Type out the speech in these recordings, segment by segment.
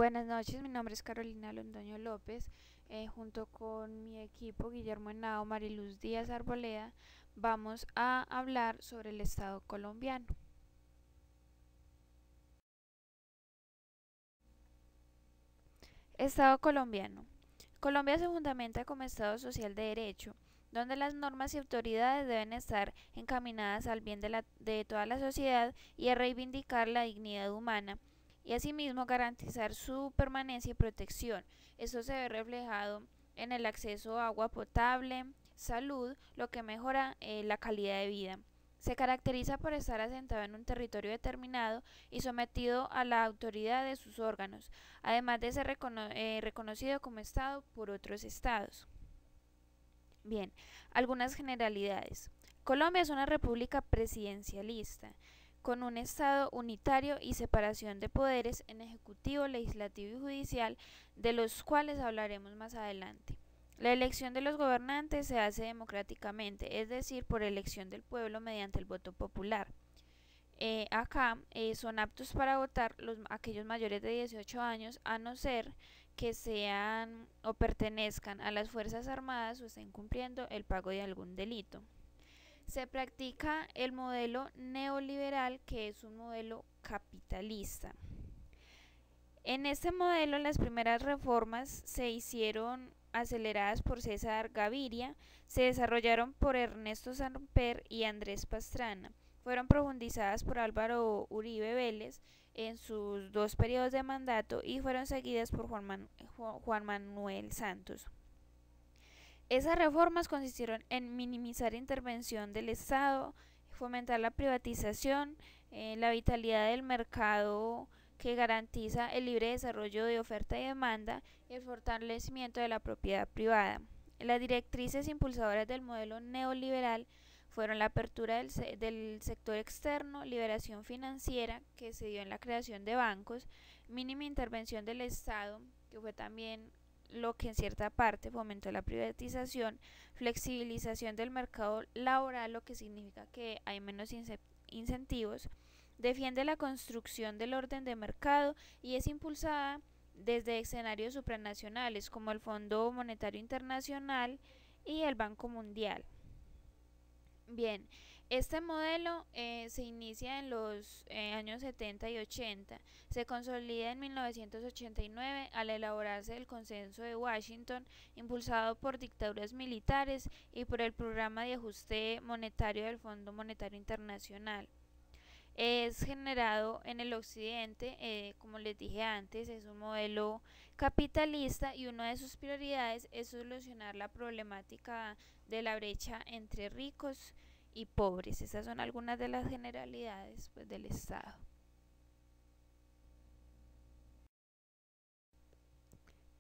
Buenas noches, mi nombre es Carolina Londoño López. Junto con mi equipo Guillermo Henao, Mariluz Díaz Arboleda, vamos a hablar sobre el Estado colombiano. Estado colombiano. Colombia se fundamenta como Estado social de derecho, donde las normas y autoridades deben estar encaminadas al bien de toda la sociedad y a reivindicar la dignidad humana y asimismo garantizar su permanencia y protección. Esto se ve reflejado en el acceso a agua potable, salud, lo que mejora la calidad de vida. Se caracteriza por estar asentado en un territorio determinado y sometido a la autoridad de sus órganos, además de ser reconocido como Estado por otros estados. Bien, algunas generalidades. Colombia es una república presidencialista, con un Estado unitario y separación de poderes en ejecutivo, legislativo y judicial, de los cuales hablaremos más adelante. La elección de los gobernantes se hace democráticamente, es decir, por elección del pueblo mediante el voto popular. Acá son aptos para votar aquellos mayores de 18 años, a no ser que sean o pertenezcan a las Fuerzas Armadas o estén cumpliendo el pago de algún delito. Se practica el modelo neoliberal, que es un modelo capitalista. En este modelo las primeras reformas se hicieron aceleradas por César Gaviria, se desarrollaron por Ernesto Samper y Andrés Pastrana. Fueron profundizadas por Álvaro Uribe Vélez en sus dos periodos de mandato y fueron seguidas por Juan Manuel Santos. Esas reformas consistieron en minimizar intervención del Estado, fomentar la privatización, la vitalidad del mercado que garantiza el libre desarrollo de oferta y demanda y el fortalecimiento de la propiedad privada. Las directrices impulsadoras del modelo neoliberal fueron la apertura del sector externo, liberación financiera, que se dio en la creación de bancos, mínima intervención del Estado, que fue también lo que en cierta parte fomentó la privatización, flexibilización del mercado laboral, lo que significa que hay menos incentivos, defiende la construcción del orden de mercado y es impulsada desde escenarios supranacionales como el Fondo Monetario Internacional y el Banco Mundial. Bien, este modelo se inicia en los años 70 y 80, se consolida en 1989 al elaborarse el Consenso de Washington, impulsado por dictaduras militares y por el programa de ajuste monetario del Fondo Monetario Internacional. Es generado en el occidente, como les dije antes, es un modelo capitalista y una de sus prioridades es solucionar la problemática de la brecha entre ricos y pobres. Estas son algunas de las generalidades, pues, del Estado.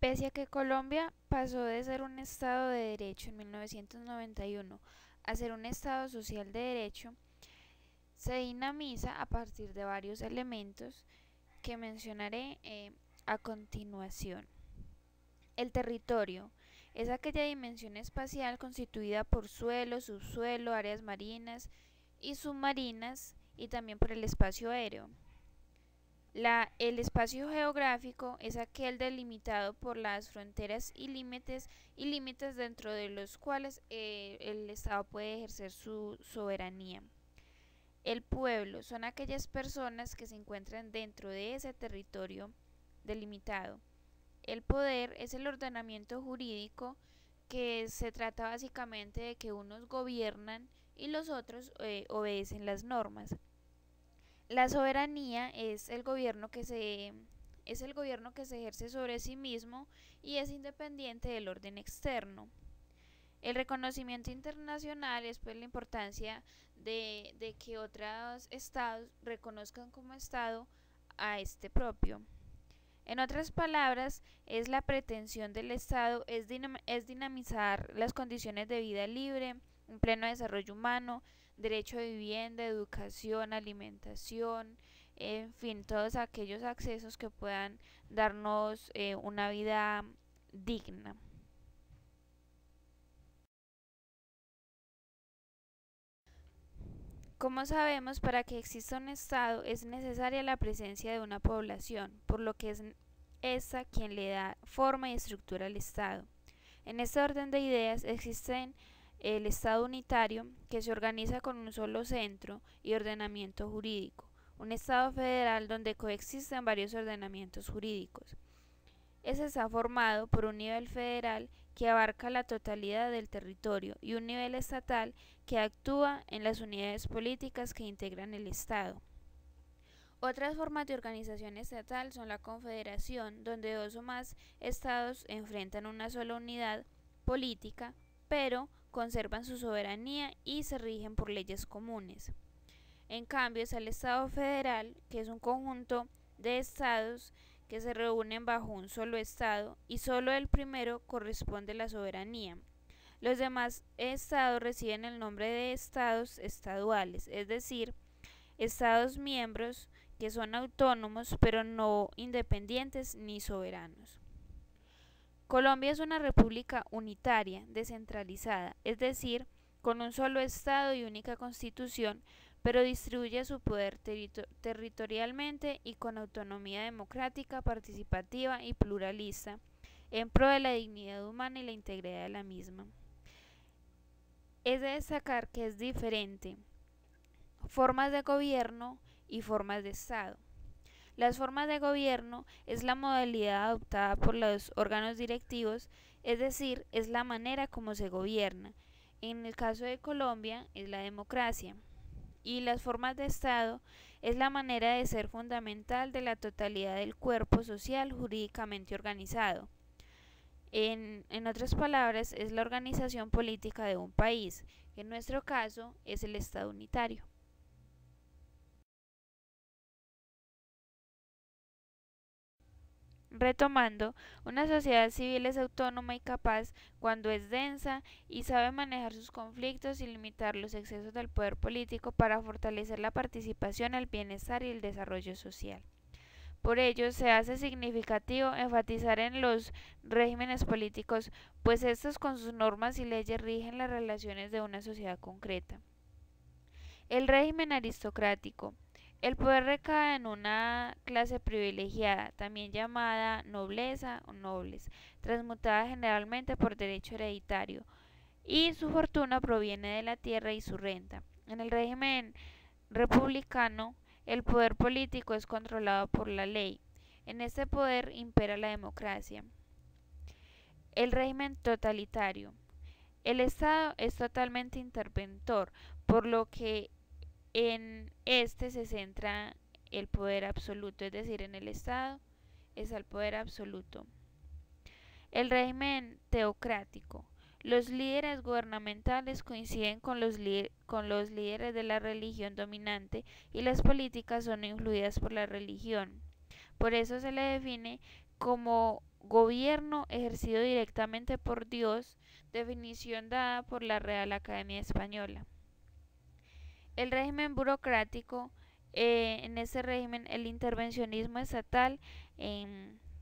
Pese a que Colombia pasó de ser un Estado de derecho en 1991 a ser un Estado social de derecho, se dinamiza a partir de varios elementos que mencionaré a continuación. El territorio es aquella dimensión espacial constituida por suelo, subsuelo, áreas marinas y submarinas y también por el espacio aéreo. El espacio geográfico es aquel delimitado por las fronteras y límites dentro de los cuales el Estado puede ejercer su soberanía. El pueblo son aquellas personas que se encuentran dentro de ese territorio delimitado. El poder es el ordenamiento jurídico, que se trata básicamente de que unos gobiernan y los otros obedecen las normas. La soberanía es el gobierno que se ejerce sobre sí mismo y es independiente del orden externo. El reconocimiento internacional es, pues, la importancia de que otros estados reconozcan como Estado a este propio. En otras palabras, es la pretensión del Estado es dinamizar las condiciones de vida libre, un pleno desarrollo humano, derecho a vivienda, educación, alimentación, en fin, todos aquellos accesos que puedan darnos una vida digna. Como sabemos, para que exista un Estado es necesaria la presencia de una población, por lo que es esta quien le da forma y estructura al Estado. En este orden de ideas existen el Estado unitario, que se organiza con un solo centro y ordenamiento jurídico, un Estado federal donde coexisten varios ordenamientos jurídicos. Este está formado por un nivel federal que abarca la totalidad del territorio y un nivel estatal que actúa en las unidades políticas que integran el Estado. Otras formas de organización estatal son la confederación, donde dos o más estados enfrentan una sola unidad política, pero conservan su soberanía y se rigen por leyes comunes. En cambio está el Estado federal, que es un conjunto de estados que se reúnen bajo un solo estado y solo el primero corresponde la soberanía. Los demás estados reciben el nombre de estados estaduales, es decir, estados miembros que son autónomos pero no independientes ni soberanos. Colombia es una república unitaria, descentralizada, es decir, con un solo estado y única constitución, pero distribuye su poder territorialmente y con autonomía democrática, participativa y pluralista, en pro de la dignidad humana y la integridad de la misma. Es de destacar que es diferente formas de gobierno y formas de Estado. Las formas de gobierno es la modalidad adoptada por los órganos directivos, es decir, es la manera como se gobierna. En el caso de Colombia es la democracia. Y las formas de Estado es la manera de ser fundamental de la totalidad del cuerpo social jurídicamente organizado. En otras palabras, es la organización política de un país, que en nuestro caso es el Estado unitario. Retomando, una sociedad civil es autónoma y capaz cuando es densa y sabe manejar sus conflictos y limitar los excesos del poder político para fortalecer la participación, el bienestar y el desarrollo social. Por ello, se hace significativo enfatizar en los regímenes políticos, pues estos con sus normas y leyes rigen las relaciones de una sociedad concreta. El régimen aristocrático. El poder recae en una clase privilegiada, también llamada nobleza o nobles, transmutada generalmente por derecho hereditario, y su fortuna proviene de la tierra y su renta. En el régimen republicano, el poder político es controlado por la ley. En este poder impera la democracia. El régimen totalitario. El Estado es totalmente interventor, por lo que en este se centra el poder absoluto, es decir, en el Estado es el poder absoluto. El régimen teocrático. Los líderes gubernamentales coinciden con los líderes de la religión dominante y las políticas son influidas por la religión. Por eso se le define como gobierno ejercido directamente por Dios, definición dada por la Real Academia Española. El régimen burocrático, en este régimen el intervencionismo estatal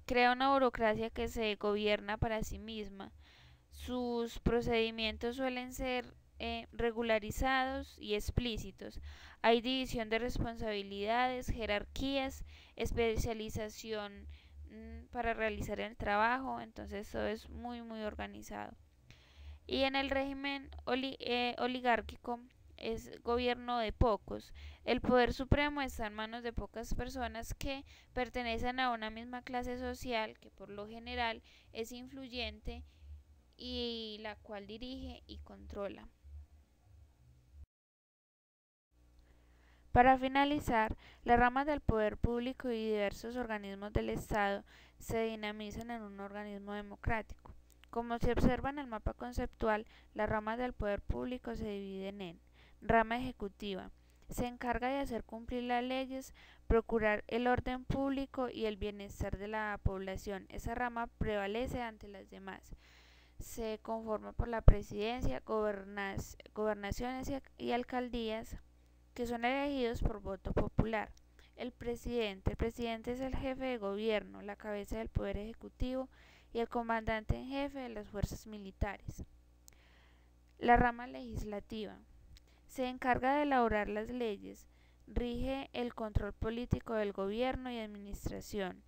crea una burocracia que se gobierna para sí misma. Sus procedimientos suelen ser regularizados y explícitos. Hay división de responsabilidades, jerarquías, especialización para realizar el trabajo, entonces todo es muy organizado. Y en el régimen oligárquico es gobierno de pocos. El poder supremo está en manos de pocas personas que pertenecen a una misma clase social que por lo general es influyente y la cual dirige y controla. Para finalizar, las ramas del poder público y diversos organismos del Estado se dinamizan en un organismo democrático. Como se observa en el mapa conceptual, las ramas del poder público se dividen en rama ejecutiva. Se encarga de hacer cumplir las leyes, procurar el orden público y el bienestar de la población. Esa rama prevalece ante las demás. Se conforma por la presidencia, gobernaciones y alcaldías, que son elegidos por voto popular. El presidente es el jefe de gobierno, la cabeza del poder ejecutivo y el comandante en jefe de las fuerzas militares. La rama legislativa se encarga de elaborar las leyes, rige el control político del gobierno y administración.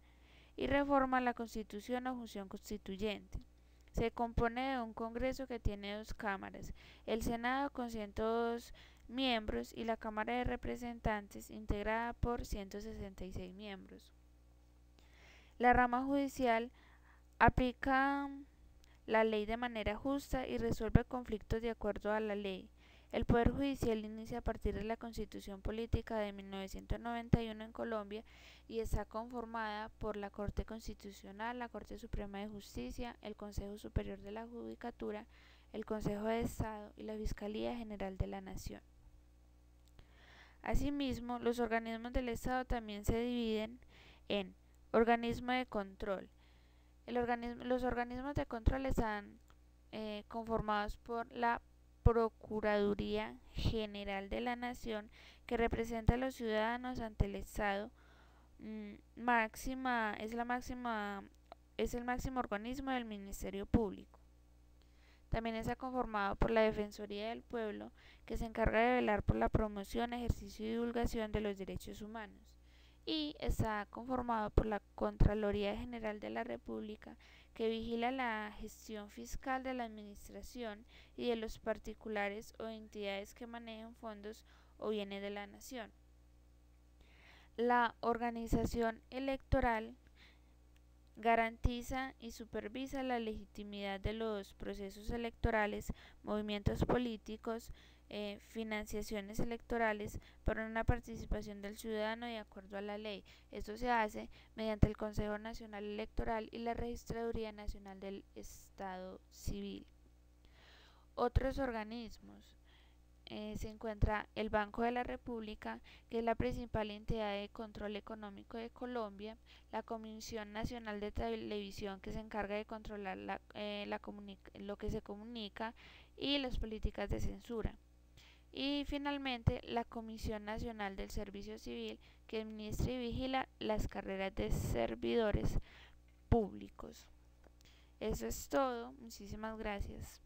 y reforma la Constitución o función constituyente. Se compone de un Congreso que tiene 2 cámaras, el Senado con 102 miembros y la Cámara de Representantes integrada por 166 miembros. La rama judicial aplica la ley de manera justa y resuelve conflictos de acuerdo a la ley. El Poder Judicial inicia a partir de la Constitución Política de 1991 en Colombia y está conformada por la Corte Constitucional, la Corte Suprema de Justicia, el Consejo Superior de la Judicatura, el Consejo de Estado y la Fiscalía General de la Nación. Asimismo, los organismos del Estado también se dividen en organismo de control. Los organismos de control están conformados por la Procuraduría General de la Nación, que representa a los ciudadanos ante el Estado. Es el máximo organismo del Ministerio Público. También está conformado por la Defensoría del Pueblo, que se encarga de velar por la promoción, ejercicio y divulgación de los derechos humanos. Y está conformado por la Contraloría General de la República, que vigila la gestión fiscal de la administración y de los particulares o entidades que manejen fondos o bienes de la nación. La organización electoral garantiza y supervisa la legitimidad de los procesos electorales, movimientos políticos, financiaciones electorales para una participación del ciudadano de acuerdo a la ley. Esto se hace mediante el Consejo Nacional Electoral y la Registraduría Nacional del Estado Civil. Otros organismos. Se encuentra el Banco de la República, que es la principal entidad de control económico de Colombia, la Comisión Nacional de Televisión, que se encarga de controlar lo que se comunica y las políticas de censura. Y finalmente la Comisión Nacional del Servicio Civil, que administra y vigila las carreras de servidores públicos. Eso es todo, muchísimas gracias.